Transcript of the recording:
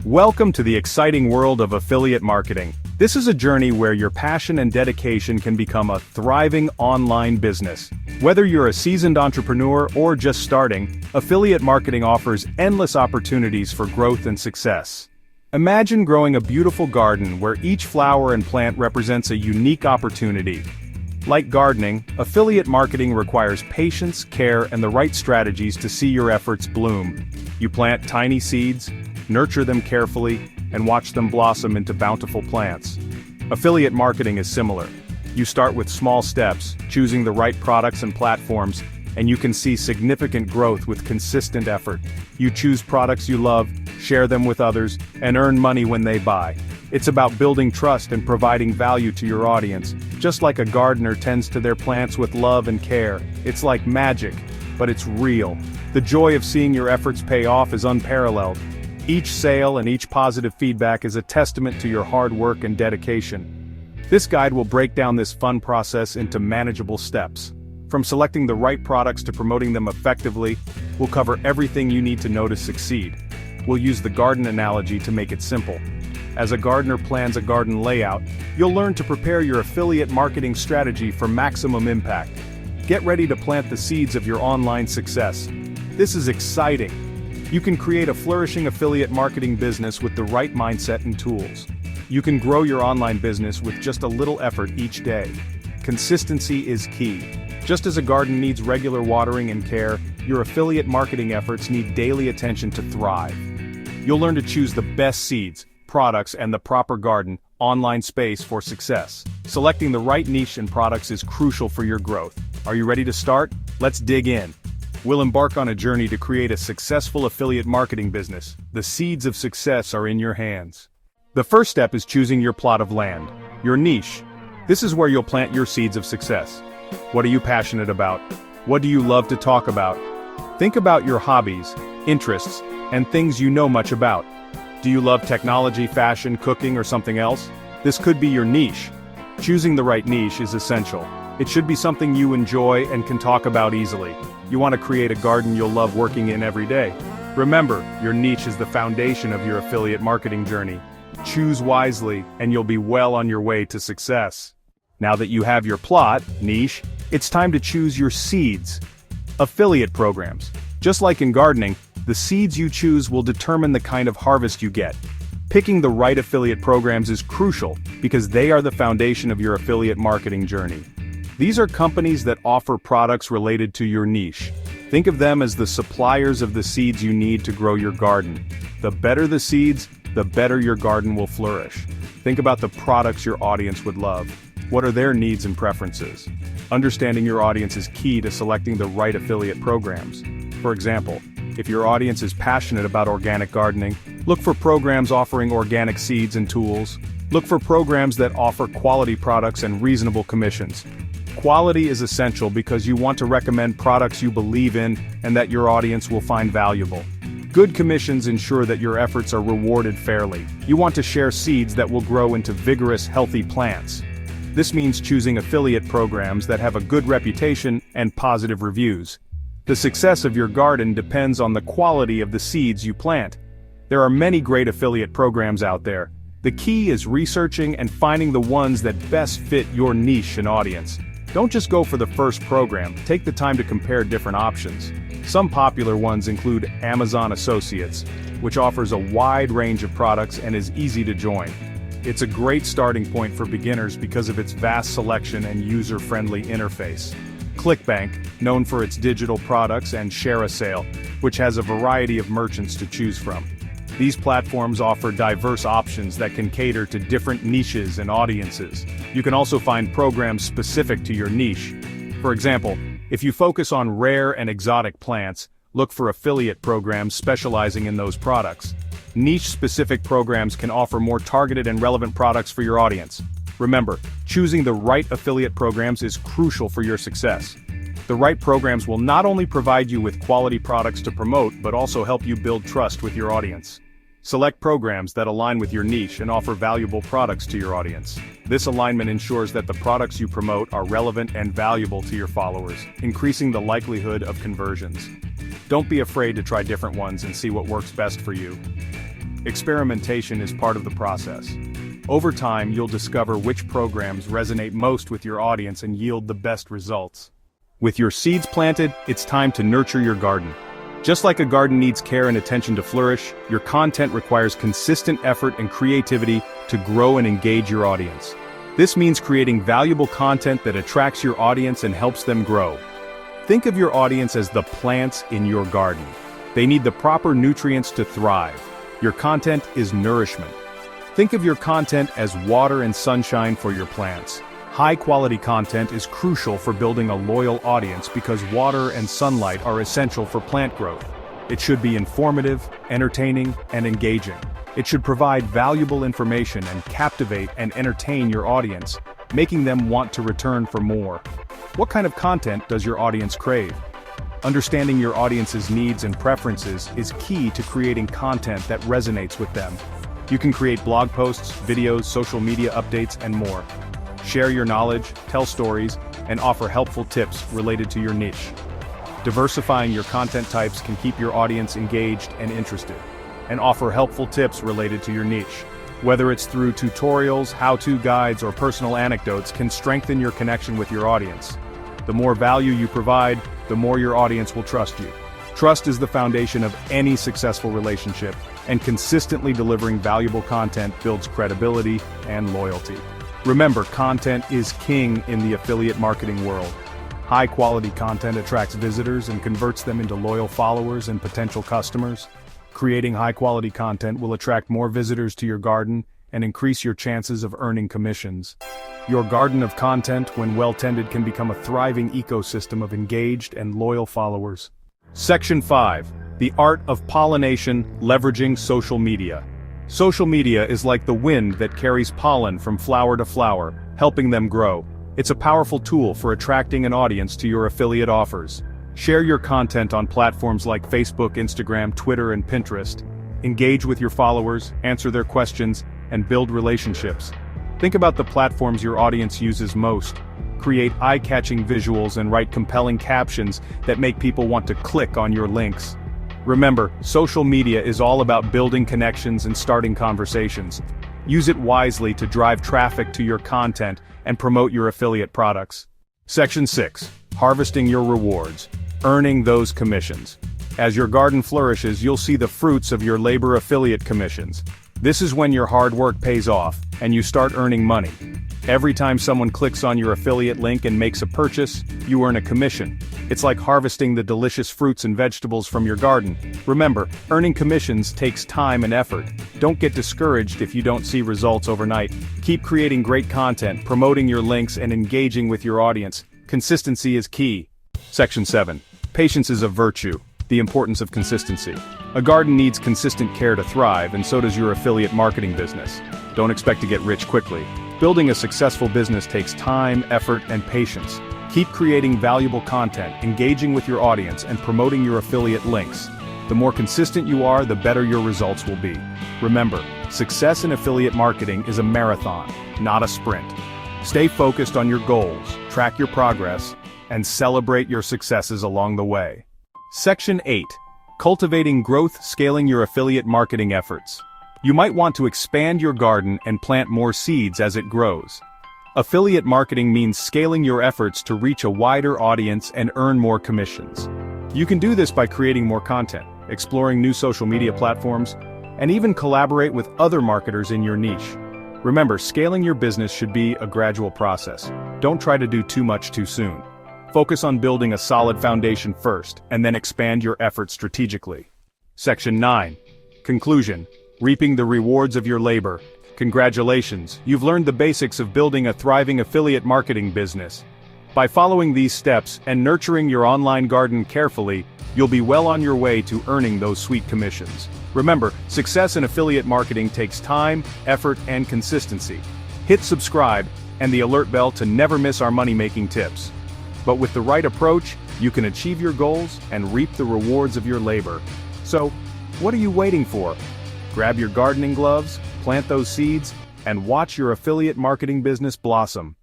Welcome to the exciting world of affiliate marketing. This is a journey where your passion and dedication can become a thriving online business. Whether you're a seasoned entrepreneur or just starting, affiliate marketing offers endless opportunities for growth and success. Imagine growing a beautiful garden where each flower and plant represents a unique opportunity. Like gardening, affiliate marketing requires patience, care, and the right strategies to see your efforts bloom. You plant tiny seeds, nurture them carefully, and watch them blossom into bountiful plants. Affiliate marketing is similar. You start with small steps, choosing the right products and platforms, and you can see significant growth with consistent effort. You choose products you love, share them with others, and earn money when they buy. It's about building trust and providing value to your audience. Just like a gardener tends to their plants with love and care, it's like magic, but it's real. The joy of seeing your efforts pay off is unparalleled. Each sale and each positive feedback is a testament to your hard work and dedication. This guide will break down this fun process into manageable steps. From selecting the right products to promoting them effectively, we'll cover everything you need to know to succeed. We'll use the garden analogy to make it simple. As a gardener plans a garden layout, you'll learn to prepare your affiliate marketing strategy for maximum impact. Get ready to plant the seeds of your online success. This is exciting. You can create a flourishing affiliate marketing business with the right mindset and tools. You can grow your online business with just a little effort each day. Consistency is key. Just as a garden needs regular watering and care, your affiliate marketing efforts need daily attention to thrive. You'll learn to choose the best seeds, products, and the proper garden, online space for success. Selecting the right niche and products is crucial for your growth. Are you ready to start? Let's dig in. We'll embark on a journey to create a successful affiliate marketing business. The seeds of success are in your hands. The first step is choosing your plot of land, your niche. This is where you'll plant your seeds of success. What are you passionate about? What do you love to talk about? Think about your hobbies, interests, and things you know much about. Do you love technology, fashion, cooking, or something else? This could be your niche. Choosing the right niche is essential. It should be something you enjoy and can talk about easily. You want to create a garden you'll love working in every day. Remember, your niche is the foundation of your affiliate marketing journey. Choose wisely, and you'll be well on your way to success. Now that you have your plot, niche, it's time to choose your seeds. Affiliate programs. Just like in gardening, the seeds you choose will determine the kind of harvest you get. Picking the right affiliate programs is crucial because they are the foundation of your affiliate marketing journey. These are companies that offer products related to your niche. Think of them as the suppliers of the seeds you need to grow your garden. The better the seeds, the better your garden will flourish. Think about the products your audience would love. What are their needs and preferences? Understanding your audience is key to selecting the right affiliate programs. For example, if your audience is passionate about organic gardening, look for programs offering organic seeds and tools. Look for programs that offer quality products and reasonable commissions. Quality is essential because you want to recommend products you believe in and that your audience will find valuable. Good commissions ensure that your efforts are rewarded fairly. You want to share seeds that will grow into vigorous, healthy plants. This means choosing affiliate programs that have a good reputation and positive reviews. The success of your garden depends on the quality of the seeds you plant. There are many great affiliate programs out there. The key is researching and finding the ones that best fit your niche and audience. Don't just go for the first program, take the time to compare different options. Some popular ones include Amazon Associates, which offers a wide range of products and is easy to join. It's a great starting point for beginners because of its vast selection and user-friendly interface. Cliqly, known for its digital products, and ShareASale, which has a variety of merchants to choose from. These platforms offer diverse options that can cater to different niches and audiences. You can also find programs specific to your niche. For example, if you focus on rare and exotic plants, look for affiliate programs specializing in those products. Niche-specific programs can offer more targeted and relevant products for your audience. Remember, choosing the right affiliate programs is crucial for your success. The right programs will not only provide you with quality products to promote, but also help you build trust with your audience. Select programs that align with your niche and offer valuable products to your audience. This alignment ensures that the products you promote are relevant and valuable to your followers, increasing the likelihood of conversions. Don't be afraid to try different ones and see what works best for you. experimentation is part of the process. Over time, you'll discover which programs resonate most with your audience and yield the best results. With your seeds planted, it's time to nurture your garden. Just like a garden needs care and attention to flourish, your content requires consistent effort and creativity to grow and engage your audience. This means creating valuable content that attracts your audience and helps them grow. Think of your audience as the plants in your garden. They need the proper nutrients to thrive. Your content is nourishment. Think of your content as water and sunshine for your plants. High-quality content is crucial for building a loyal audience because water and sunlight are essential for plant growth. It should be informative, entertaining, and engaging. It should provide valuable information and captivate and entertain your audience, making them want to return for more. What kind of content does your audience crave? Understanding your audience's needs and preferences is key to creating content that resonates with them. You can create blog posts, videos, social media updates, and more. Share your knowledge, tell stories, and offer helpful tips related to your niche. Diversifying your content types can keep your audience engaged and interested, and offer helpful tips related to your niche. Whether it's through tutorials, how-to guides, or personal anecdotes, can strengthen your connection with your audience. The more value you provide, the more your audience will trust you. Trust is the foundation of any successful relationship, and consistently delivering valuable content builds credibility and loyalty. Remember, content is king in the affiliate marketing world. High-quality content attracts visitors and converts them into loyal followers and potential customers. Creating high-quality content will attract more visitors to your garden and increase your chances of earning commissions. Your garden of content, when well-tended, can become a thriving ecosystem of engaged and loyal followers. Section 5. The Art of Pollination, Leveraging Social Media. Social media is like the wind that carries pollen from flower to flower, helping them grow. It's a powerful tool for attracting an audience to your affiliate offers. Share your content on platforms like Facebook, Instagram, Twitter, and Pinterest. Engage with your followers, answer their questions, and build relationships. Think about the platforms your audience uses most. Create eye-catching visuals and write compelling captions that make people want to click on your links. Remember, social media is all about building connections and starting conversations. Use it wisely to drive traffic to your content and promote your affiliate products. Section 6. Harvesting your rewards. Earning those commissions. As your garden flourishes, you'll see the fruits of your labor affiliate commissions. This is when your hard work pays off, and you start earning money. Every time someone clicks on your affiliate link and makes a purchase, you earn a commission. It's like harvesting the delicious fruits and vegetables from your garden. Remember, earning commissions takes time and effort. Don't get discouraged if you don't see results overnight. Keep creating great content, promoting your links, and engaging with your audience. Consistency is key. Section 7. Patience is a virtue. The importance of consistency. A garden needs consistent care to thrive, and so does your affiliate marketing business. Don't expect to get rich quickly. Building a successful business takes time, effort, and patience. Keep creating valuable content, engaging with your audience, and promoting your affiliate links. The more consistent you are, the better your results will be. Remember, success in affiliate marketing is a marathon, not a sprint. Stay focused on your goals, track your progress, and celebrate your successes along the way. Section 8. Cultivating growth, scaling your affiliate marketing efforts. You might want to expand your garden and plant more seeds as it grows. Affiliate marketing means scaling your efforts to reach a wider audience and earn more commissions. You can do this by creating more content, exploring new social media platforms, and even collaborate with other marketers in your niche. Remember, scaling your business should be a gradual process. Don't try to do too much too soon. Focus on building a solid foundation first, and then expand your efforts strategically. Section 9. Conclusion. Reaping the rewards of your labor. Congratulations, you've learned the basics of building a thriving affiliate marketing business. By following these steps and nurturing your online garden carefully, you'll be well on your way to earning those sweet commissions. Remember, success in affiliate marketing takes time, effort, and consistency. Hit subscribe and the alert bell to never miss our money-making tips. But with the right approach, you can achieve your goals and reap the rewards of your labor. So, what are you waiting for? Grab your gardening gloves, plant those seeds, and watch your affiliate marketing business blossom.